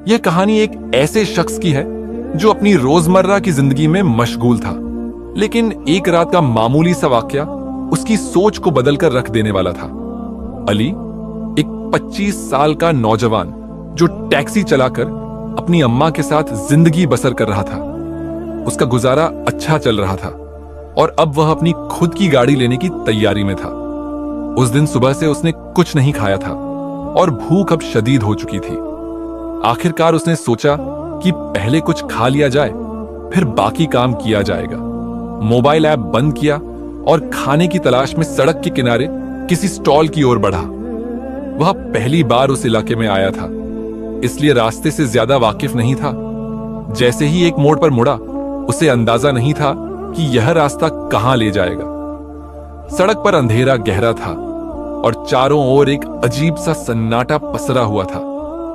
यह कहानी एक ऐसे शख्स की है जो अपनी रोजमर्रा की जिंदगी में मशगूल था, लेकिन एक रात का मामूली सा वाकया उसकी सोच को बदलकर रख देने वाला था। अली, एक 25 साल का नौजवान जो टैक्सी चलाकर अपनी अम्मा के साथ जिंदगी बसर कर रहा था। उसका गुजारा अच्छा चल रहा था और अब वह अपनी खुद की गाड़ी लेने की तैयारी में था। उस दिन सुबह से उसने कुछ नहीं खाया था और भूख अब शदीद हो चुकी थी। आखिरकार उसने सोचा कि पहले कुछ खा लिया जाए, फिर बाकी काम किया जाएगा। मोबाइल ऐप बंद किया और खाने की तलाश में सड़क के किनारे किसी स्टॉल की ओर बढ़ा। वह पहली बार उस इलाके में आया था, इसलिए रास्ते से ज्यादा वाकिफ नहीं था। जैसे ही एक मोड़ पर मुड़ा, उसे अंदाजा नहीं था कि यह रास्ता कहां ले जाएगा। सड़क पर अंधेरा गहरा था और चारों ओर एक अजीब सा सन्नाटा पसरा हुआ था।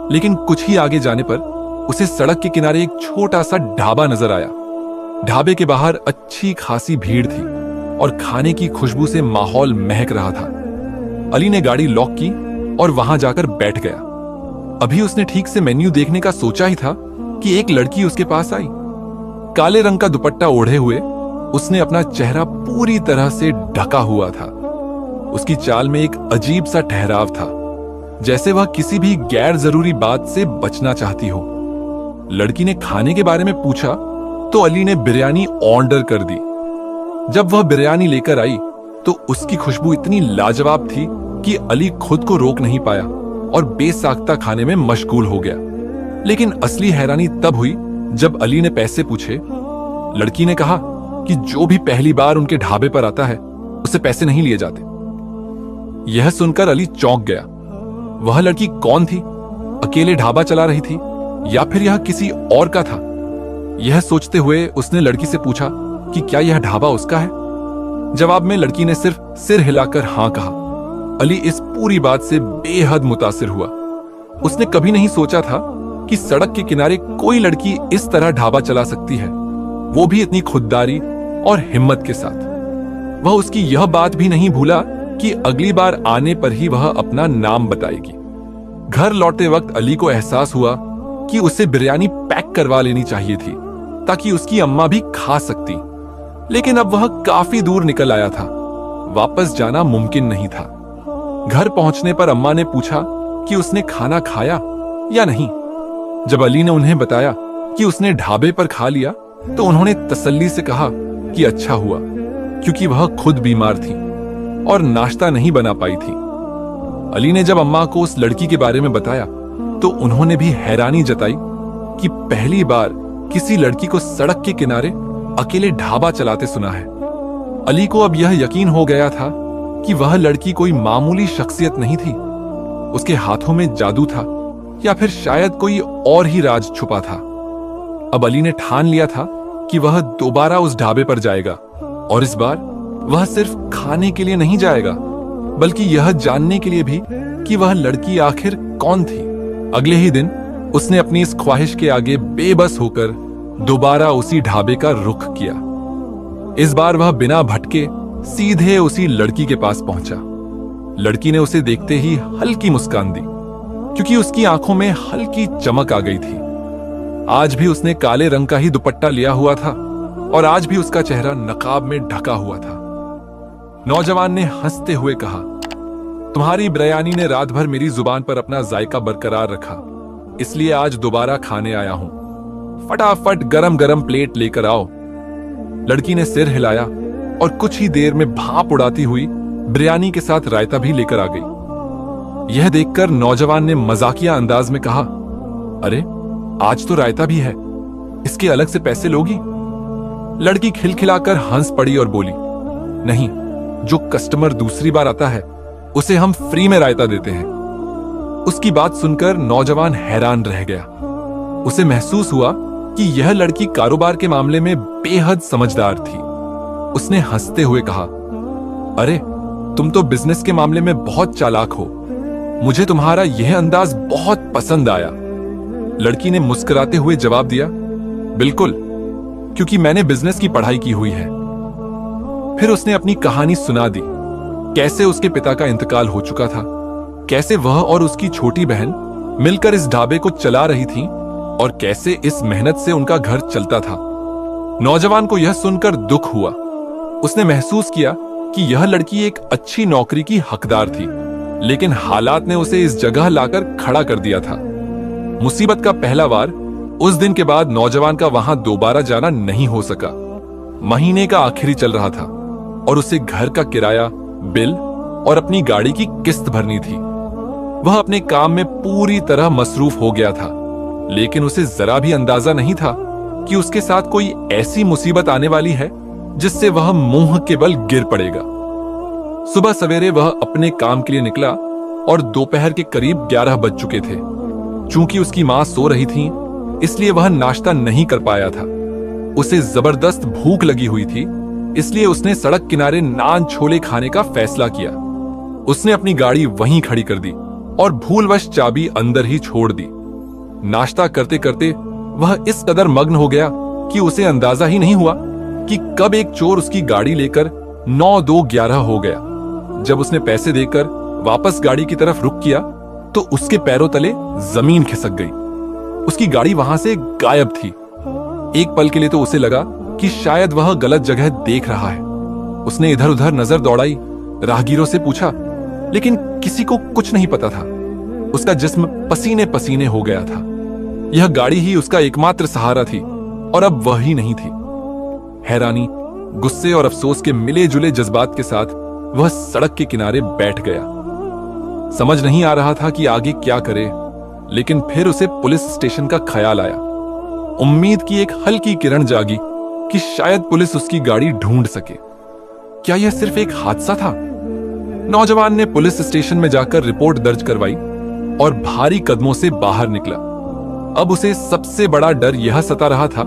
लेकिन कुछ ही आगे जाने पर उसे सड़क के किनारे एक छोटा सा ढाबा नजर आया। ढाबे के बाहर अच्छी खासी भीड़ थी और खाने की खुशबू से माहौल महक रहा था। अली ने गाड़ी लॉक की और वहां जाकर बैठ गया। अभी उसने ठीक से मेन्यू देखने का सोचा ही था कि एक लड़की उसके पास आई। काले रंग का दुपट्टा ओढ़े हुए उसने अपना चेहरा पूरी तरह से ढका हुआ था। उसकी चाल में एक अजीब सा ठहराव था, जैसे वह किसी भी गैर जरूरी बात से बचना चाहती हो। लड़की ने खाने के बारे में पूछा तो अली ने बिरयानी ऑर्डर कर दी। जब वह बिरयानी लेकर आई तो उसकी खुशबू इतनी लाजवाब थी कि अली खुद को रोक नहीं पाया और बेसाख्ता खाने में मशगूल हो गया। लेकिन असली हैरानी तब हुई जब अली ने पैसे पूछे। लड़की ने कहा कि जो भी पहली बार उनके ढाबे पर आता है उसे पैसे नहीं लिए जाते। यह सुनकर अली चौंक गया। वह लड़की कौन थी? अकेले ढाबा चला रही थी या फिर यह किसी और का था? यह सोचते हुए उसने लड़की से पूछा कि क्या यह ढाबा उसका है। जवाब में लड़की ने सिर्फ सिर हिलाकर हां कहा। अली इस पूरी बात से बेहद मुतासिर हुआ। उसने कभी नहीं सोचा था कि सड़क के किनारे कोई लड़की इस तरह ढाबा चला सकती है, वो भी इतनी खुददारी और हिम्मत के साथ। वह उसकी यह बात भी नहीं भूला कि अगली बार आने पर ही वह अपना नाम बताएगी। घर लौटते वक्त अली को एहसास हुआ कि उसे बिरयानी पैक करवा लेनी चाहिए थी ताकि उसकी अम्मा भी खा सकती। लेकिन अब वह काफी दूर निकल आया था, वापस जाना मुमकिन नहीं था। घर पहुंचने पर अम्मा ने पूछा कि उसने खाना खाया या नहीं। जब अली ने उन्हें बताया कि उसने ढाबे पर खा लिया तो उन्होंने तसल्ली से कहा कि अच्छा हुआ, क्योंकि वह खुद बीमार थी और नाश्ता नहीं बना पाई थी। अली ने जब अम्मा को उस लड़की के बारे में बताया तो उन्होंने भी हैरानी जताई कि पहली बार किसी लड़की को सड़क के किनारे अकेले ढाबा चलाते सुना है। अली को अब यह यकीन हो गया था कि वह लड़की कोई मामूली शख्सियत नहीं थी। उसके हाथों में जादू था या फिर शायद कोई और ही राज छुपा था। अब अली ने ठान लिया था कि वह दोबारा उस ढाबे पर जाएगा और इस बार वह सिर्फ खाने के लिए नहीं जाएगा, बल्कि यह जानने के लिए भी कि वह लड़की आखिर कौन थी। अगले ही दिन उसने अपनी इस ख्वाहिश के आगे बेबस होकर दोबारा उसी ढाबे का रुख किया। इस बार वह बिना भटके सीधे उसी लड़की के पास पहुंचा। लड़की ने उसे देखते ही हल्की मुस्कान दी, क्योंकि उसकी आंखों में हल्की चमक आ गई थी। आज भी उसने काले रंग का ही दुपट्टा लिया हुआ था और आज भी उसका चेहरा नकाब में ढका हुआ था। नौजवान ने हंसते हुए कहा, तुम्हारी बिरयानी ने रात भर मेरी जुबान पर अपना जायका बरकरार रखा, इसलिए आज दोबारा खाने आया हूं। फटाफट गरम गरम प्लेट लेकर आओ। लड़की ने सिर हिलाया और कुछ ही देर में भाप उड़ाती हुई बिरयानी के साथ रायता भी लेकर आ गई। यह देखकर नौजवान ने मजाकिया अंदाज में कहा, अरे आज तो रायता भी है, इसके अलग से पैसे लोगी? लड़की खिलखिलाकर हंस पड़ी और बोली, नहीं, जो कस्टमर दूसरी बार आता है उसे हम फ्री में रायता देते हैं। उसकी बात सुनकर नौजवान हैरान रह गया। उसे महसूस हुआ कि यह लड़की कारोबार के मामले में बेहद समझदार थी। उसने हंसते हुए कहा, अरे तुम तो बिजनेस के मामले में बहुत चालाक हो, मुझे तुम्हारा यह अंदाज बहुत पसंद आया। लड़की ने मुस्कुराते हुए जवाब दिया, बिल्कुल, क्योंकि मैंने बिजनेस की पढ़ाई की हुई है। फिर उसने अपनी कहानी सुना दी, कैसे उसके पिता का इंतकाल हो चुका था, कैसे वह और उसकी छोटी बहन मिलकर इस ढाबे को चला रही थी और कैसे इस मेहनत से उनका घर चलता था। नौजवान को यह सुनकर दुख हुआ। उसने महसूस किया कि यह लड़की एक अच्छी नौकरी की हकदार थी, लेकिन हालात ने उसे इस जगह लाकर खड़ा कर दिया था। मुसीबत का पहला वार उस दिन के बाद नौजवान का वहां दोबारा जाना नहीं हो सका। महीने का आखिरी चल रहा था और उसे घर का किराया, बिल और अपनी गाड़ी की किस्त भरनी थी। वह अपने काम में पूरी तरह मसरूफ हो गया था, लेकिन उसे जरा भी अंदाजा नहीं था कि उसके साथ कोई ऐसी मुसीबत आने वाली है जिससे वह मुंह के बल गिर पड़ेगा। सुबह सवेरे वह अपने काम के लिए निकला और दोपहर के करीब 11 बज चुके थे। चूंकि उसकी मां सो रही थी, इसलिए वह नाश्ता नहीं कर पाया था। उसे जबरदस्त भूख लगी हुई थी, इसलिए उसने सड़क किनारे नान छोले खाने का फैसला किया। उसने अपनी गाड़ी वहीं खड़ी कर दी और भूलवश चाबी अंदर ही छोड़ दी। नाश्ता करते करते वह इस कदर मग्न हो गया कि उसे अंदाजा ही नहीं हुआ कि कब एक चोर उसकी गाड़ी लेकर 9-2-11 हो गया। जब उसने पैसे देकर वापस गाड़ी की तरफ रुख किया तो उसके पैरों तले जमीन खिसक गई। उसकी गाड़ी वहां से गायब थी। एक पल के लिए तो उसे लगा कि शायद वह गलत जगह देख रहा है। उसने इधर उधर नजर दौड़ाई, राहगीरों से पूछा, लेकिन किसी को कुछ नहीं पता था। उसका जिस्म पसीने पसीने हो गया था। यह गाड़ी ही उसका एकमात्र सहारा थी और अब वह ही नहीं थी। हैरानी, गुस्से और अफसोस के मिले जुले जज्बात के साथ वह सड़क के किनारे बैठ गया। समझ नहीं आ रहा था कि आगे क्या करे, लेकिन फिर उसे पुलिस स्टेशन का ख्याल आया। उम्मीद की एक हल्की किरण जागी कि शायद पुलिस उसकी गाड़ी ढूंढ सके। क्या यह सिर्फ एक हादसा था? नौजवान ने पुलिस स्टेशन में जाकर रिपोर्ट दर्ज करवाई और भारी कदमों से बाहर निकला। अब उसे सबसे बड़ा डर यह सता रहा था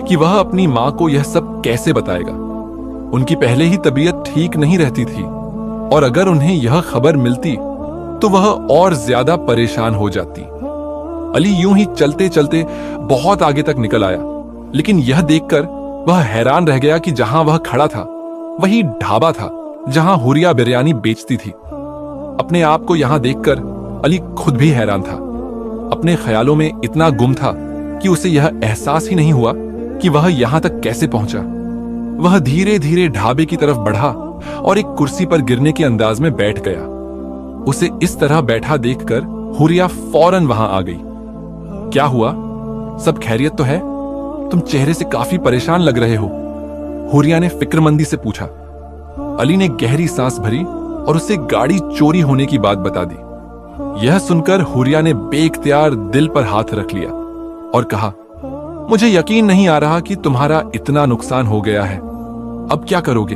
कि वह अपनी मां को यह सब कैसे बताएगा। उनकी पहले ही तबीयत ठीक नहीं रहती थी और अगर उन्हें यह खबर मिलती तो वह और ज्यादा परेशान हो जाती। अली यूं ही चलते चलते बहुत आगे तक निकल आया, लेकिन यह देखकर वह हैरान रह गया कि जहां वह खड़ा था वही ढाबा था जहां हुरिया बिरयानी बेचती थी। अपने आप को यहां देखकर अली खुद भी हैरान था। अपने ख्यालों में इतना गुम था कि उसे यह एहसास ही नहीं हुआ कि वह यहां तक कैसे पहुंचा। वह धीरे धीरे ढाबे की तरफ बढ़ा और एक कुर्सी पर गिरने के अंदाज में बैठ गया। उसे इस तरह बैठा देखकर हुरिया फौरन वहां आ गई। क्या हुआ? सब खैरियत तो है? तुम चेहरे से काफी परेशान लग रहे हो, हुरिया ने फिक्रमंदी से पूछा। अली ने गहरी सांस भरी और उसे गाड़ी चोरी होने की बात बता दी। यह सुनकर हुरिया ने बेइख्तियार दिल पर हाथ रख लिया और कहा, मुझे यकीन नहीं आ रहा कि तुम्हारा इतना नुकसान हो गया है। अब क्या करोगे?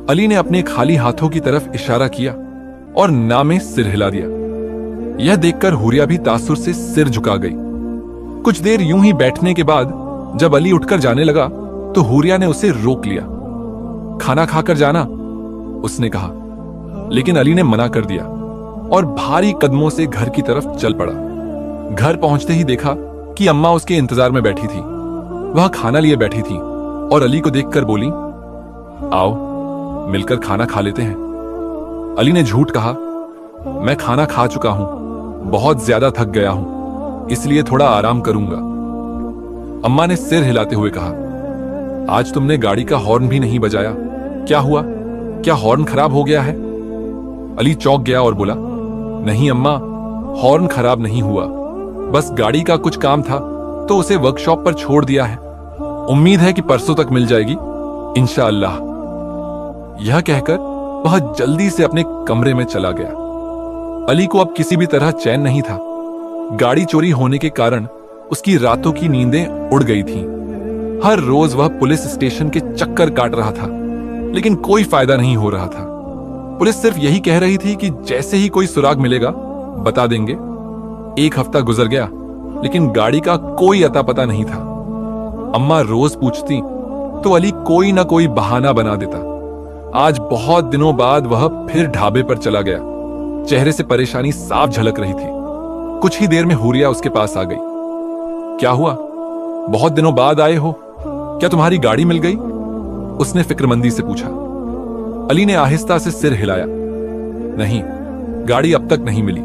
अली ने अपने खाली हाथों की तरफ इशारा किया और ना में सिर हिला दिया। यह देखकर हुरिया भी तासुर से सिर झुका गई। कुछ देर यूं ही बैठने के बाद जब अली उठकर जाने लगा तो हुरिया ने उसे रोक लिया। खाना खाकर जाना, उसने कहा, लेकिन अली ने मना कर दिया और भारी कदमों से घर की तरफ चल पड़ा। घर पहुंचते ही देखा कि अम्मा उसके इंतजार में बैठी थी। वह खाना लिए बैठी थी और अली को देखकर बोली, आओ मिलकर खाना खा लेते हैं। अली ने झूठ कहा, मैं खाना खा चुका हूं, बहुत ज्यादा थक गया हूं, इसलिए थोड़ा आराम करूंगा। अम्मा ने सिर हिलाते हुए कहा, आज तुमने गाड़ी का हॉर्न भी नहीं बजाया, क्या हुआ? क्या हॉर्न खराब हो गया है? अली चौंक गया और बोला, नहीं अम्मा, हॉर्न खराब नहीं हुआ, बस गाड़ी का कुछ काम था तो उसे वर्कशॉप पर छोड़ दिया है। उम्मीद है कि परसों तक मिल जाएगी इंशाअल्लाह। यह कहकर वह जल्दी से अपने कमरे में चला गया। अली को अब किसी भी तरह चैन नहीं था। गाड़ी चोरी होने के कारण उसकी रातों की नींदें उड़ गई थीं। हर रोज वह पुलिस स्टेशन के चक्कर काट रहा था, लेकिन कोई फायदा नहीं हो रहा था। पुलिस सिर्फ यही कह रही थी कि जैसे ही कोई सुराग मिलेगा बता देंगे। एक हफ्ता गुजर गया, लेकिन गाड़ी का कोई अता पता नहीं था। अम्मा रोज पूछती तो अली कोई ना कोई बहाना बना देता। आज बहुत दिनों बाद वह फिर ढाबे पर चला गया। चेहरे से परेशानी साफ झलक रही थी। कुछ ही देर में हुरिया उसके पास आ गई। क्या हुआ? बहुत दिनों बाद आए हो, क्या तुम्हारी गाड़ी मिल गई? उसने फिक्रमंदी से पूछा। अली ने आहिस्ता से सिर हिलाया। नहीं, गाड़ी अब तक नहीं मिली,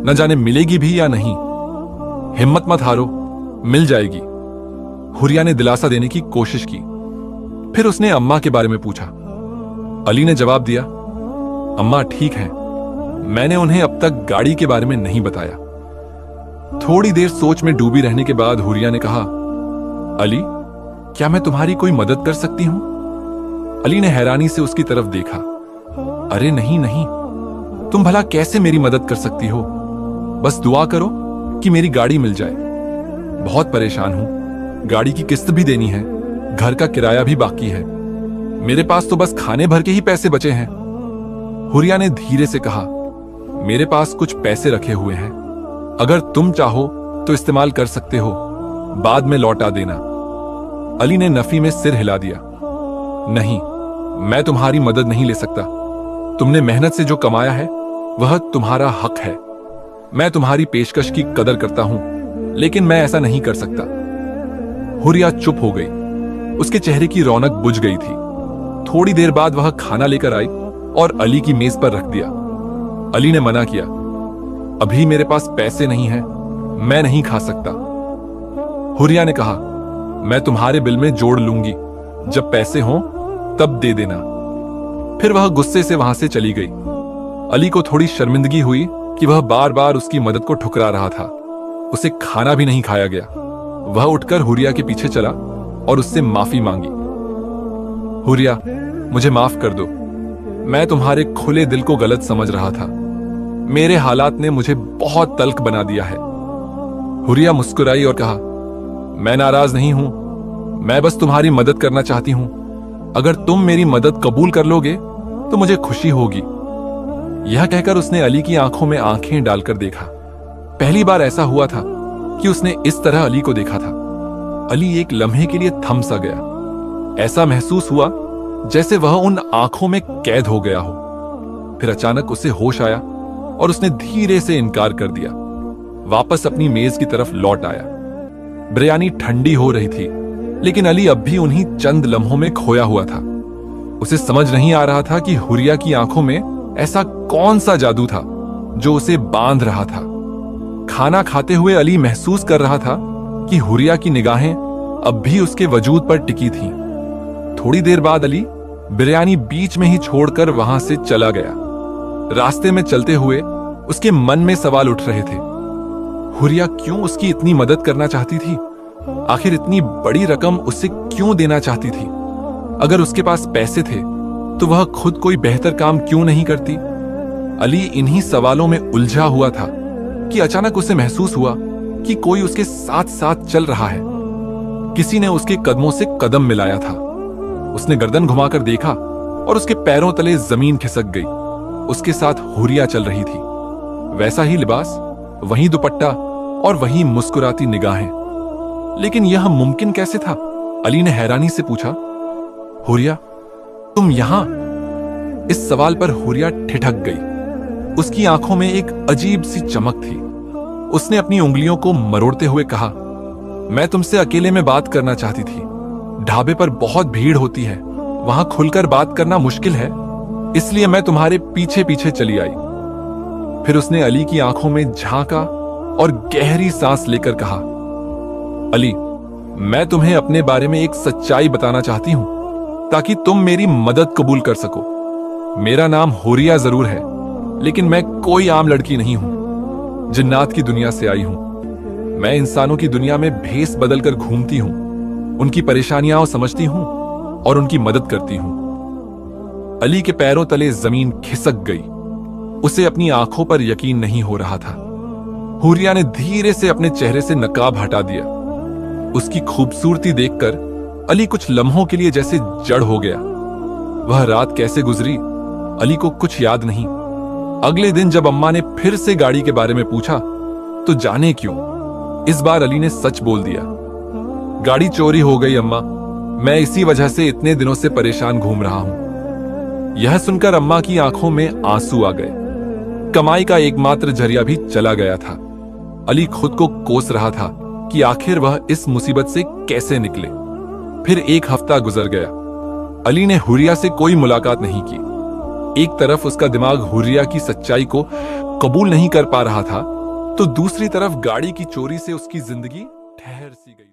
न जाने मिलेगी भी या नहीं। हिम्मत मत हारो, मिल जाएगी। हुरिया ने दिलासा देने की कोशिश की। फिर उसने अम्मा के बारे में पूछा। अली ने जवाब दिया, अम्मा ठीक हैं, मैंने उन्हें अब तक गाड़ी के बारे में नहीं बताया। थोड़ी देर सोच में डूबी रहने के बाद हुरिया ने कहा, अली, क्या मैं तुम्हारी कोई मदद कर सकती हूं? अली ने हैरानी से उसकी तरफ देखा। अरे नहीं नहीं, तुम भला कैसे मेरी मदद कर सकती हो? बस दुआ करो कि मेरी गाड़ी मिल जाए। बहुत परेशान हूं, गाड़ी की किस्त भी देनी है, घर का किराया भी बाकी है, मेरे पास तो बस खाने भर के ही पैसे बचे हैं। हुरिया ने धीरे से कहा, मेरे पास कुछ पैसे रखे हुए हैं, अगर तुम चाहो तो इस्तेमाल कर सकते हो, बाद में लौटा देना। अली ने नफी में सिर हिला दिया। नहीं, मैं तुम्हारी मदद नहीं ले सकता। तुमने मेहनत से जो कमाया है वह तुम्हारा हक है। मैं तुम्हारी पेशकश की कदर करता हूं, लेकिन मैं ऐसा नहीं कर सकता। हुरिया चुप हो गई। उसके चेहरे की रौनक बुझ गई थी। थोड़ी देर बाद वह खाना लेकर आई और अली की मेज पर रख दिया। अली ने मना किया, अभी मेरे पास पैसे नहीं हैं, मैं नहीं खा सकता। हुरिया ने कहा, मैं तुम्हारे बिल में जोड़ लूंगी, जब पैसे हों तब दे देना। फिर वह गुस्से से वहां से चली गई। अली को थोड़ी शर्मिंदगी हुई कि वह बार बार उसकी मदद को ठुकरा रहा था। उसे खाना भी नहीं खाया गया। वह उठकर हुरिया के पीछे चला और उससे माफी मांगी। हुरिया, मुझे माफ कर दो, मैं तुम्हारे खुले दिल को गलत समझ रहा था। मेरे हालात ने मुझे बहुत तल्ख बना दिया है। हुरिया मुस्कुराई और कहा, मैं नाराज नहीं हूं, मैं बस तुम्हारी मदद करना चाहती हूं। अगर तुम मेरी मदद कबूल कर लोगे तो मुझे खुशी होगी। यह कहकर उसने अली की आंखों में आंखें डालकर देखा। पहली बार ऐसा हुआ था कि उसने इस तरह अली को देखा था। अली एक लम्हे के लिए थम सा गया। ऐसा महसूस हुआ जैसे वह उन आंखों में कैद हो गया हो। फिर अचानक उसे होश आया और उसने धीरे से इनकार कर दिया। वापस अपनी मेज की तरफ लौट आया। बिरयानी ठंडी हो रही थी, लेकिन अली अब भी उन्हीं चंद लम्हों में खोया हुआ था। उसे समझ नहीं आ रहा था कि हुरिया की आंखों में ऐसा कौन सा जादू था जो उसे बांध रहा था। खाना खाते हुए अली महसूस कर रहा था कि हुरिया की निगाहें अब भी उसके वजूद पर टिकी थीं। थोड़ी देर बाद अली बिरयानी बीच में ही छोड़कर वहां से चला गया। रास्ते में चलते हुए उसके मन में सवाल उठ रहे थे। हुरिया क्यों उसकी इतनी मदद करना चाहती थी? आखिर इतनी बड़ी रकम उसे क्यों देना चाहती थी? अगर उसके पास पैसे थे तो वह खुद कोई बेहतर काम क्यों नहीं करती? अली इन्हीं सवालों में उलझा हुआ था कि अचानक उसे महसूस हुआ कि कोई उसके साथ साथ चल रहा है। किसी ने उसके कदमों से कदम मिलाया था। उसने गर्दन घुमाकर देखा और उसके पैरों तले जमीन खिसक गई। उसके साथ हुरिया चल रही थी। वैसा ही लिबास, वही दुपट्टा और वही मुस्कुराती निगाहें। लेकिन यह मुमकिन कैसे था? अली ने हैरानी से पूछा, हुरिया, तुम यहां? इस सवाल पर हुरिया ठिठक गई। उसकी आंखों में एक अजीब सी चमक थी। उसने अपनी उंगलियों को मरोड़ते हुए कहा, मैं तुमसे अकेले में बात करना चाहती थी। ढाबे पर बहुत भीड़ होती है, वहां खुलकर बात करना मुश्किल है, इसलिए मैं तुम्हारे पीछे पीछे चली आई। फिर उसने अली की आंखों में झांका और गहरी सांस लेकर कहा, अली, मैं तुम्हें अपने बारे में एक सच्चाई बताना चाहती हूं ताकि तुम मेरी मदद कबूल कर सको। मेरा नाम हुरिया जरूर है, लेकिन मैं कोई आम लड़की नहीं हूं। जिन्नात की दुनिया से आई हूं। मैं इंसानों की दुनिया में भेस बदलकर घूमती हूं, उनकी परेशानियां समझती हूं और उनकी मदद करती हूं। अली के पैरों तले जमीन खिसक गई। उसे अपनी आंखों पर यकीन नहीं हो रहा था। हुरिया ने धीरे से अपने चेहरे से नकाब हटा दिया। उसकी खूबसूरती देखकर अली कुछ लम्हों के लिए जैसे जड़ हो गया। वह रात कैसे गुजरी, अली को कुछ याद नहीं। अगले दिन जब अम्मा ने फिर से गाड़ी के बारे में पूछा तो जाने क्यों इस बार अली ने सच बोल दिया, गाड़ी चोरी हो गई अम्मा, मैं इसी वजह से इतने दिनों से परेशान घूम रहा हूं। यह सुनकर अम्मा की आंखों में आंसू आ गए। कमाई का एकमात्र जरिया भी चला गया था। अली खुद को कोस रहा था कि आखिर वह इस मुसीबत से कैसे निकले। फिर एक हफ्ता गुजर गया। अली ने हुरिया से कोई मुलाकात नहीं की। एक तरफ उसका दिमाग हुरिया की सच्चाई को कबूल नहीं कर पा रहा था, तो दूसरी तरफ गाड़ी की चोरी से उसकी जिंदगी ठहर सी गई थी।